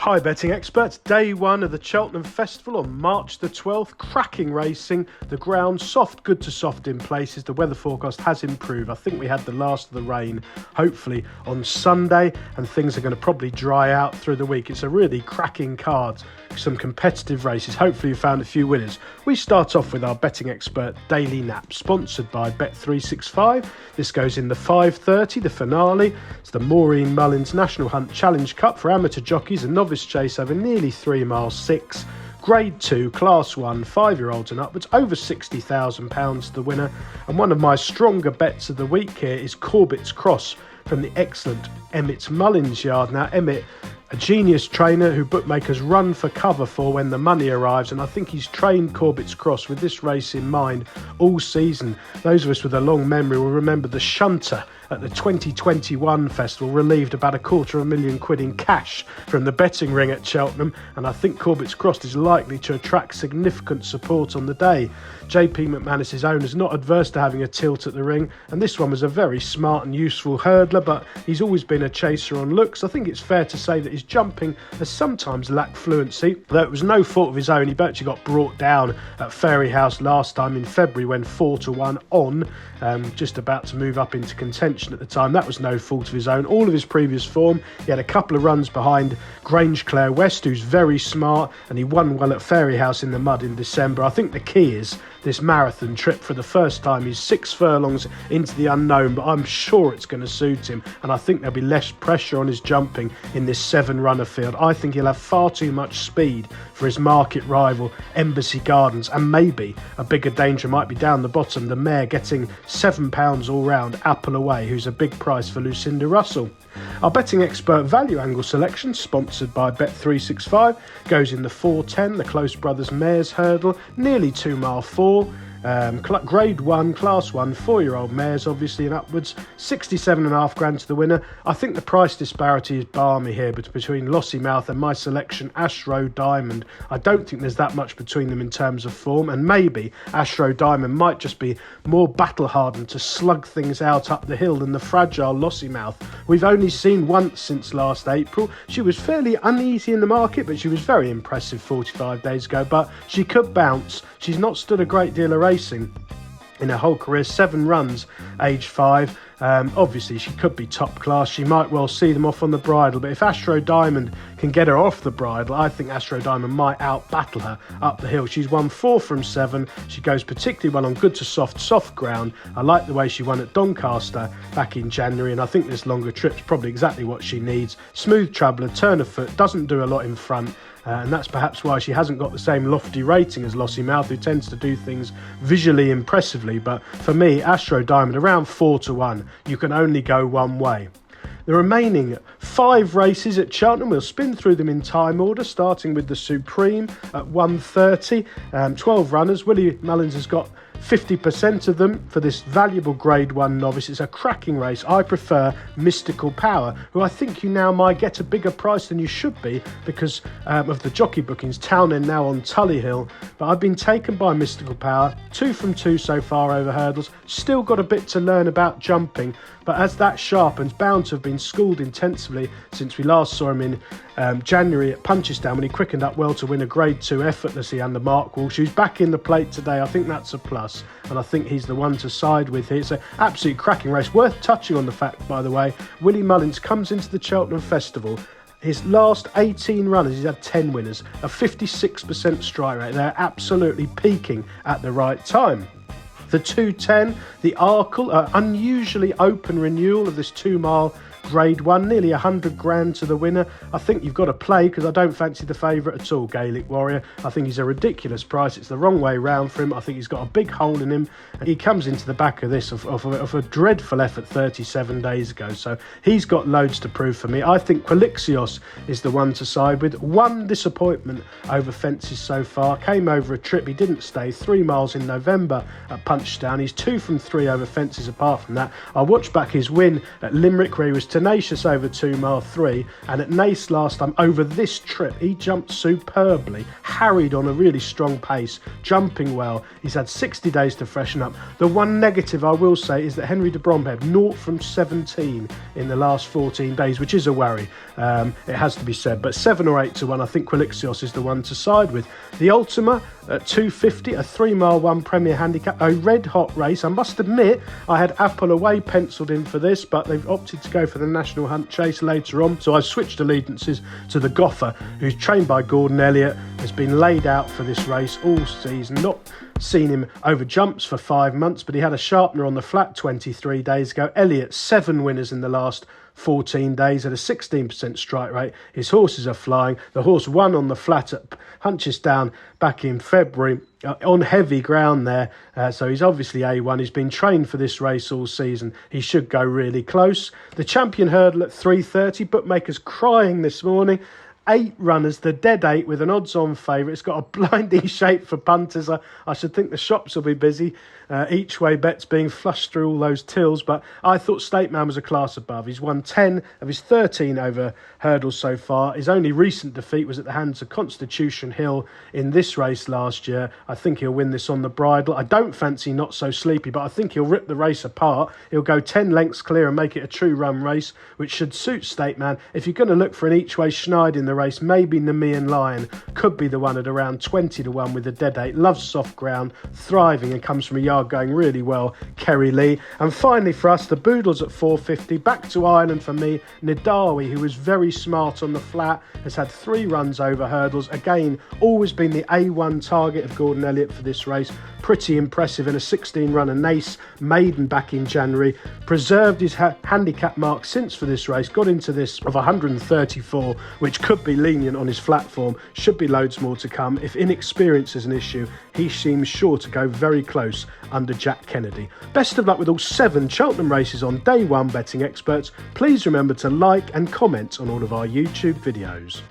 Hi betting experts, day one of the Cheltenham Festival on March the 12th, cracking racing, the ground soft, good to soft in places, the weather forecast has improved. I think we had the last of the rain hopefully on Sunday and things are going to probably dry out through the week. It's a really cracking card, some competitive races, hopefully you found a few winners. We start off with our betting expert daily nap, sponsored by Bet365. This goes in the 5:30, the finale. It's the Maureen Mullins National Hunt Challenge Cup for amateur jockeys and novice chase over nearly 3 miles 6. Grade 2, Class 1, 5-year-olds and upwards, over £60,000 the winner. And one of my stronger bets of the week here is Corbett's Cross from the excellent Emmett Mullins yard. Now, Emmett, a genius trainer who bookmakers run for cover for when the money arrives, and I think he's trained Corbett's Cross with this race in mind all season. Those of us with a long memory will remember the shunter at the 2021 festival relieved about £250,000 in cash from the betting ring at Cheltenham, and I think Corbett's Cross is likely to attract significant support on the day. JP McManus's owner is not adverse to having a tilt at the ring, and this one was a very smart and useful hurdler, but he's always been a chaser on looks. I think it's fair to say that his jumping has sometimes lacked fluency, though it was no fault of his own. He actually got brought down at Fairy House last time in February when 4-1 on, just about to move up into contention at the time. That was no fault of his own. All of his previous form, he had a couple of runs behind Grange Clare West, who's very smart, and he won well at Fairy House in the mud in December. I think the key is this marathon trip. For the first time, he's 6 furlongs into the unknown, but I'm sure it's going to suit him, and I think there'll be less pressure on his jumping in this 7-runner field. I think he'll have far too much speed for his market rival Embassy Gardens, and maybe a bigger danger might be down the bottom, the mare getting £7 all round, Apple Away, who's a big price for Lucinda Russell. Our betting expert value angle selection, sponsored by Bet365, goes in the 4:10, the Close Brothers Mares Hurdle, nearly 2 mile 4. Grade 1, Class 1, 4-year-old mares obviously and upwards, £67.5 to the winner. I think the price disparity is balmy here between Lossiemouth and my selection Ashrow Diamond. I don't think there's that much between them in terms of form, and maybe Ashrow Diamond might just be more battle hardened to slug things out up the hill than the fragile Lossiemouth we've only seen once since last April. She was fairly uneasy in the market, but she was very impressive 45 days ago, but she could bounce. She's not stood a great deal of racing in her whole career, 7 runs, age 5. Obviously, she could be top class. She might well see them off on the bridle, but if Ashrow Diamond can get her off the bridle, I think Ashrow Diamond might out-battle her up the hill. She's won 4 from 7. She goes particularly well on good to soft ground. I like the way she won at Doncaster back in January, and I think this longer trip's probably exactly what she needs. Smooth traveller, turn of foot, doesn't do a lot in front. And that's perhaps why she hasn't got the same lofty rating as Lossiemouth, who tends to do things visually impressively. But for me, Ashrow Diamond, around 4-1, you can only go one way. The remaining 5 races at Cheltenham, we'll spin through them in time order, starting with the Supreme at 1:30. 12 runners. Willie Mullins has got 50% of them for this valuable Grade 1 novice. It's a cracking race. I prefer Mystical Power, who I think you now might get a bigger price than you should be because of the jockey bookings. Townend now on Tully Hill, but I've been taken by Mystical Power. 2 from 2 so far over hurdles. Still got a bit to learn about jumping, but as that sharpens, bound to have been schooled intensively since we last saw him in January at Punchestown when he quickened up well to win a Grade 2 effortlessly under Mark Walsh. He's back in the plate today. I think that's a plus, and I think he's the one to side with here. It's an absolutely cracking race. Worth touching on the fact, by the way, Willie Mullins comes into the Cheltenham Festival. His last 18 runners, he's had 10 winners, a 56% strike rate. They're absolutely peaking at the right time. The 2:10, the Arkle, unusually open renewal of this 2 mile Grade 1, nearly £100,000 to the winner. I think you've got to play because I don't fancy the favourite at all, Gaelic Warrior. I think he's a ridiculous price. It's the wrong way round for him. I think he's got a big hole in him. And he comes into the back of this of a dreadful effort 37 days ago. So he's got loads to prove for me. I think Quilixios is the one to side with. One disappointment over fences so far. Came over a trip. He didn't stay. 3 miles in November at Punchestown. He's 2 from 3 over fences apart from that. I watched back his win at Limerick where he was tenacious over 2 mile 3, and at Naas last time over this trip he jumped superbly, harried on a really strong pace, jumping well. He's had 60 days to freshen up. The one negative I will say is that Henry de Bromhead 0 from 17 in the last 14 days, which is a worry, it has to be said, but 7 or 8 to 1 I think Quilixios is the one to side with. The Ultima at 250, a 3 mile 1 Premier Handicap, a red hot race. I must admit I had Apple Away penciled in for this, but they've opted to go for the National Hunt Chase later on, so I've switched allegiances to the Goffer, who's trained by Gordon Elliott, has been laid out for this race all season. Not seen him over jumps for 5 months, but he had a sharpener on the flat 23 days ago. Elliott 7 winners in the last 14 days at a 16% strike rate. His horses are flying. The horse won on the flat at Hunchesdown back in February on heavy ground there, so he's obviously A1. He's been trained for this race all season. He should go really close. The Champion Hurdle at 3:30, bookmakers crying this morning. 8 runners, the dead 8 with an odds-on favourite. It's got a blindy shape for punters. I should think the shops will be busy. Each way bets being flushed through all those tills, but I thought State Man was a class above. He's won 10 of his 13 over hurdles so far. His only recent defeat was at the hands of Constitution Hill in this race last year. I think he'll win this on the bridle. I don't fancy Not So Sleepy, but I think he'll rip the race apart. He'll go 10 lengths clear and make it a true run race, which should suit State Man. If you're going to look for an each way schneid in the race, maybe Nemean Lion could be the one at around 20 to 1 with the dead 8. Loves soft ground, thriving, and comes from a yard going really well, Kerry Lee. And finally for us, the Boodles at 450. Back to Ireland for me, Nidawi, who was very smart on the flat, has had 3 runs over hurdles. Again, always been the A1 target of Gordon Elliott for this race. Pretty impressive in a 16-runner Naas maiden back in January. Preserved his handicap mark since for this race. Got into this of 134, which could be lenient on his flat form. Should be loads more to come. If inexperience is an issue, he seems sure to go very close under Jack Kennedy. Best of luck with all 7 Cheltenham races on day 1, Betting Experts. Please remember to like and comment on all of our YouTube videos.